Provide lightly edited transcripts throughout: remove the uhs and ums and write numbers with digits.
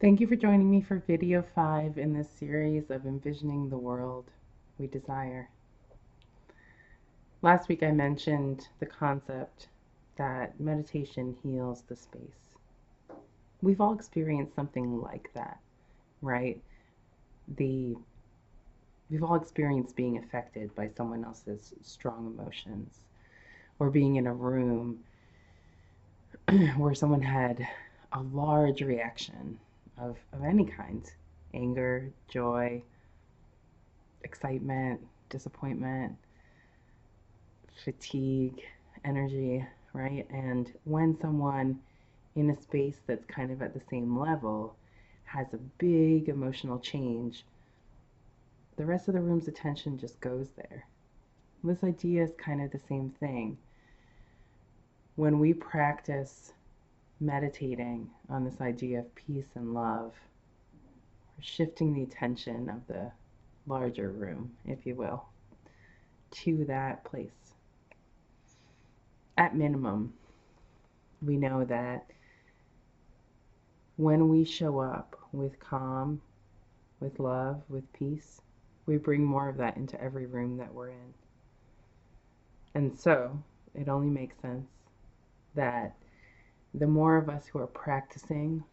Thank you for joining me for video 5 in this series of envisioning the world we desire. Last week I mentioned the concept that meditation heals the space. We've all experienced something like that, right? We've all experienced being affected by someone else's strong emotions, or being in a room where someone had a large reaction of any kind: anger, joy, excitement, disappointment, fatigue, energy, right? And when someone in a space that's kind of at the same level has a big emotional change, the rest of the room's attention just goes there. This idea is kind of the same thing. When we practice meditating on this idea of peace and love, we're shifting the attention of the larger room, if you will, to that place. At minimum, we know that when we show up with calm, with love, with peace, we bring more of that into every room that we're in. And so it only makes sense that the more of us who are practicing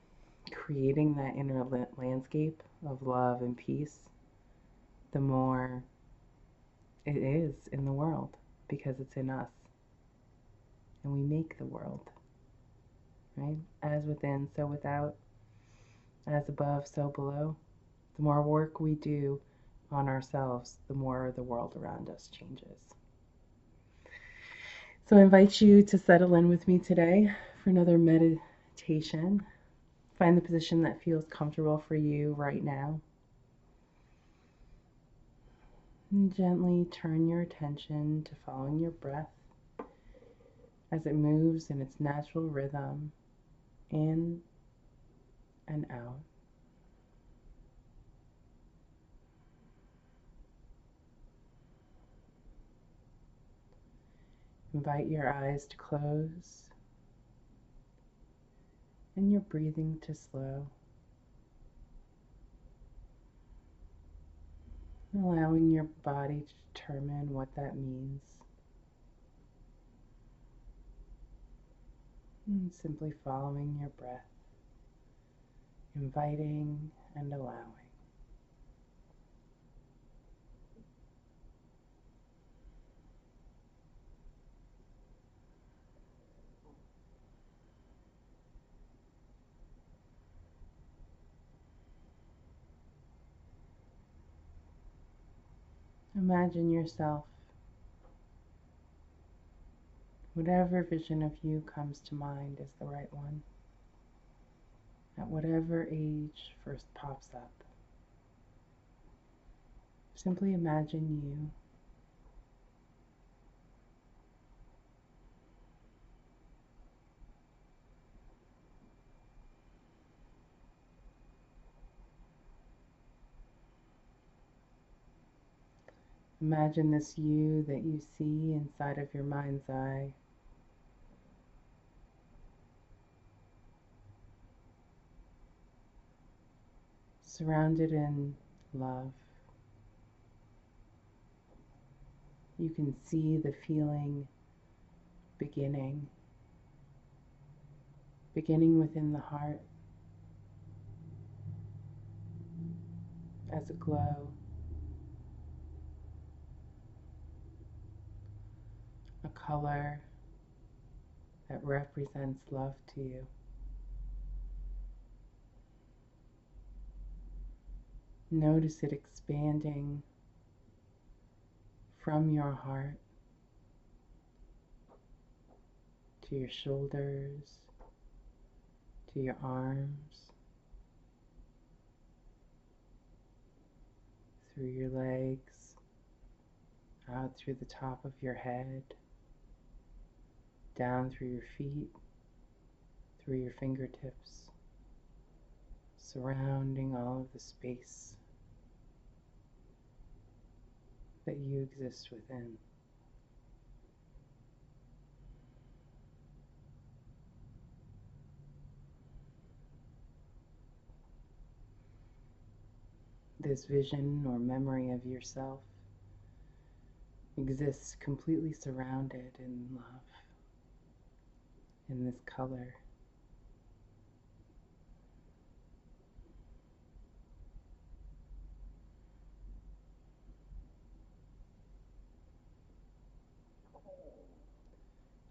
creating that inner landscape of love and peace, the more it is in the world, because it's in us. And we make the world, right? As within, so without. As above, so below. The more work we do on ourselves, the more the world around us changes. So I invite you to settle in with me today for another meditation. Find the position that feels comfortable for you right now. And gently turn your attention to following your breath as it moves in its natural rhythm, in and out. Invite your eyes to close and your breathing to slow, allowing your body to determine what that means. And simply following your breath, inviting and allowing. Imagine yourself, whatever vision of you comes to mind is the right one, at whatever age first pops up. Simply imagine you. Imagine this you that you see inside of your mind's eye. Surrounded in love. You can see the feeling beginning within the heart as a glow, a color that represents love to you. Notice it expanding from your heart to your shoulders, to your arms, through your legs, out through the top of your head, down through your feet, through your fingertips, surrounding all of the space that you exist within. this vision or memory of yourself exists completely surrounded in love, in this color.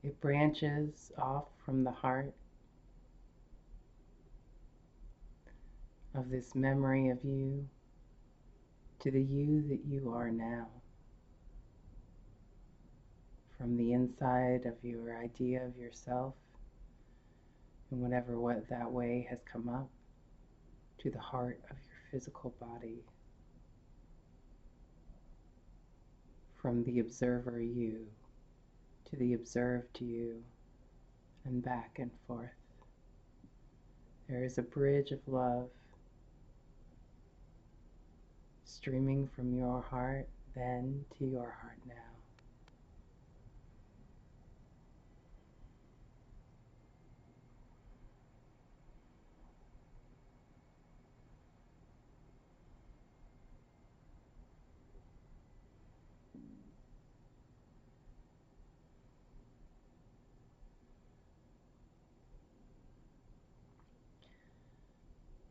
It branches off from the heart of this memory of you to the you that you are now. From the inside of your idea of yourself, in whatever that way has come up, to the heart of your physical body. From the observer you to the observed you, and back and forth. There is a bridge of love streaming from your heart then to your heart now.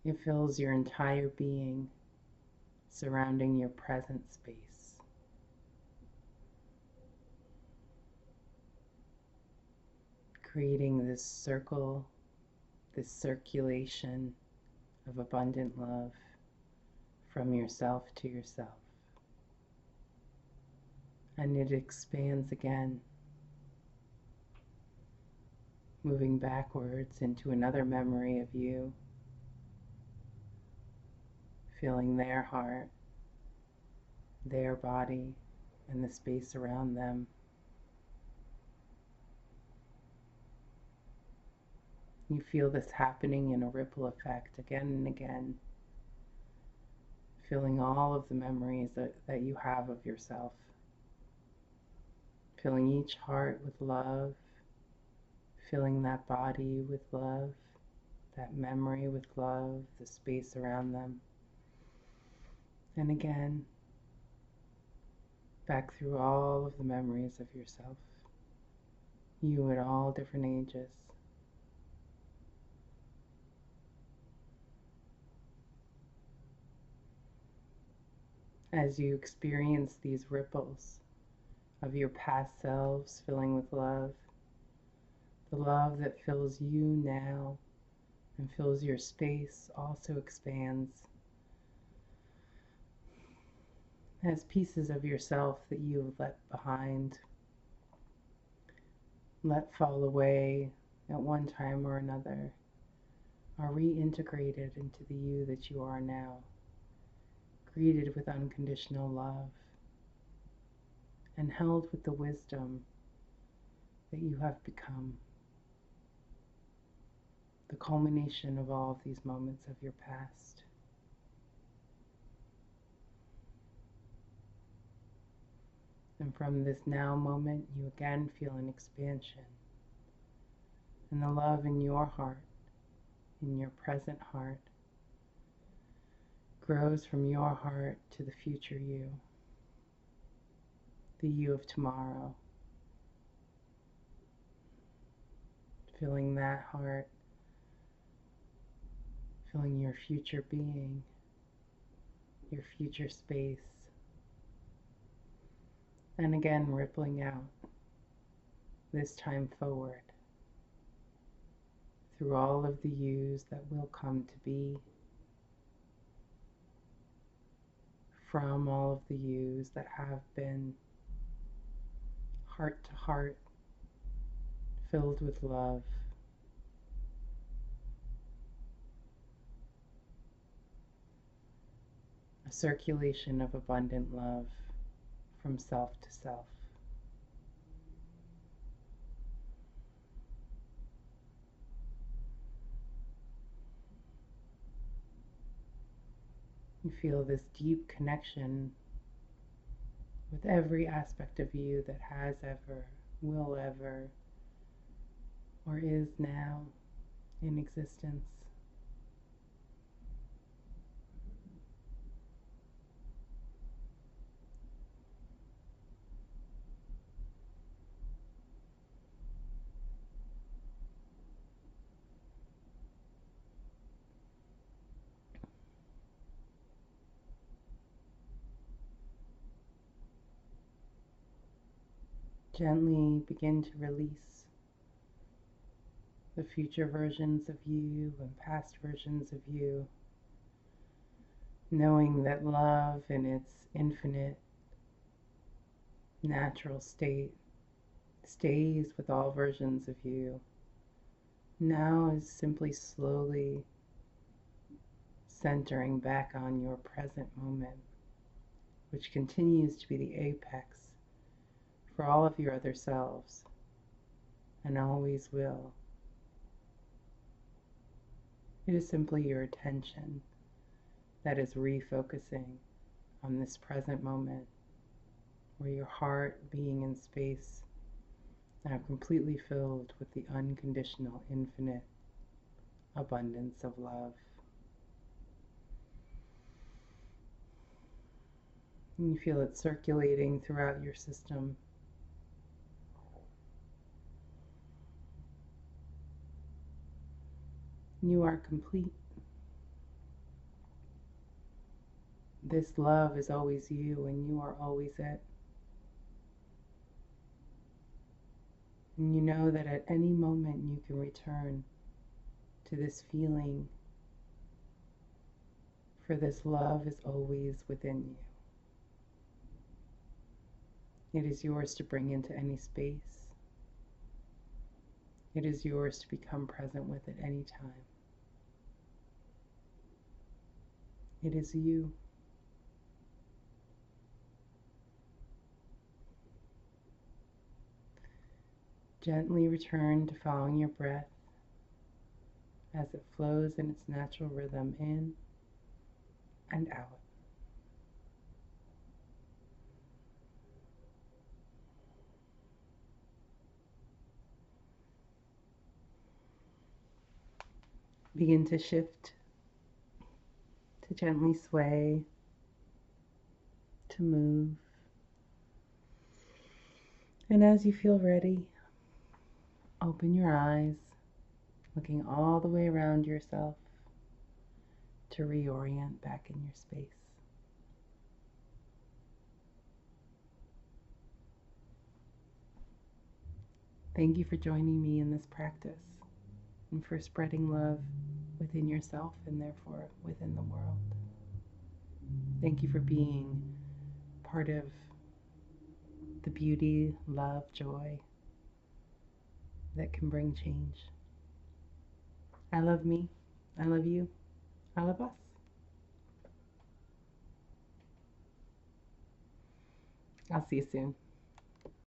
It fills your entire being, surrounding your present space. Creating this circle, this circulation of abundant love from yourself to yourself. And it expands again, moving backwards into another memory of you, feeling their heart, their body, and the space around them. You feel this happening in a ripple effect again and again, feeling all of the memories that you have of yourself, filling each heart with love, filling that body with love, that memory with love, the space around them. And again, back through all of the memories of yourself, you at all different ages. As you experience these ripples of your past selves filling with love, the love that fills you now and fills your space also expands as pieces of yourself that you have let behind, let fall away at one time or another, are reintegrated into the you that you are now, greeted with unconditional love and held with the wisdom that you have become, the culmination of all of these moments of your past. And from this now moment, you again feel an expansion. And the love in your heart, in your present heart, grows from your heart to the future you, the you of tomorrow. Filling that heart, filling your future being, your future space. And again, rippling out, this time forward, through all of the yous that will come to be, from all of the yous that have been, heart to heart, filled with love. A circulation of abundant love from self to self. You feel this deep connection with every aspect of you that has ever, will ever, or is now in existence. Gently begin to release the future versions of you and past versions of you, knowing that love in its infinite natural state stays with all versions of you. Now is simply slowly centering back on your present moment, which continues to be the apex for all of your other selves and always will. It is simply your attention that is refocusing on this present moment, where your heart, being in space, now completely filled with the unconditional, infinite abundance of love. And you feel it circulating throughout your system. You are complete. This love is always you, and you are always it. And you know that at any moment you can return to this feeling, for this love is always within you. It is yours to bring into any space. It is yours to become present with at any time. It is you. Gently return to following your breath as it flows in its natural rhythm in and out. Begin to shift, to gently sway, to move. And as you feel ready, open your eyes, looking all the way around yourself to reorient back in your space. Thank you for joining me in this practice and for spreading love within yourself and therefore within the world. Thank you for being part of the beauty, love, joy that can bring change. I love me. I love you. I love us. I'll see you soon.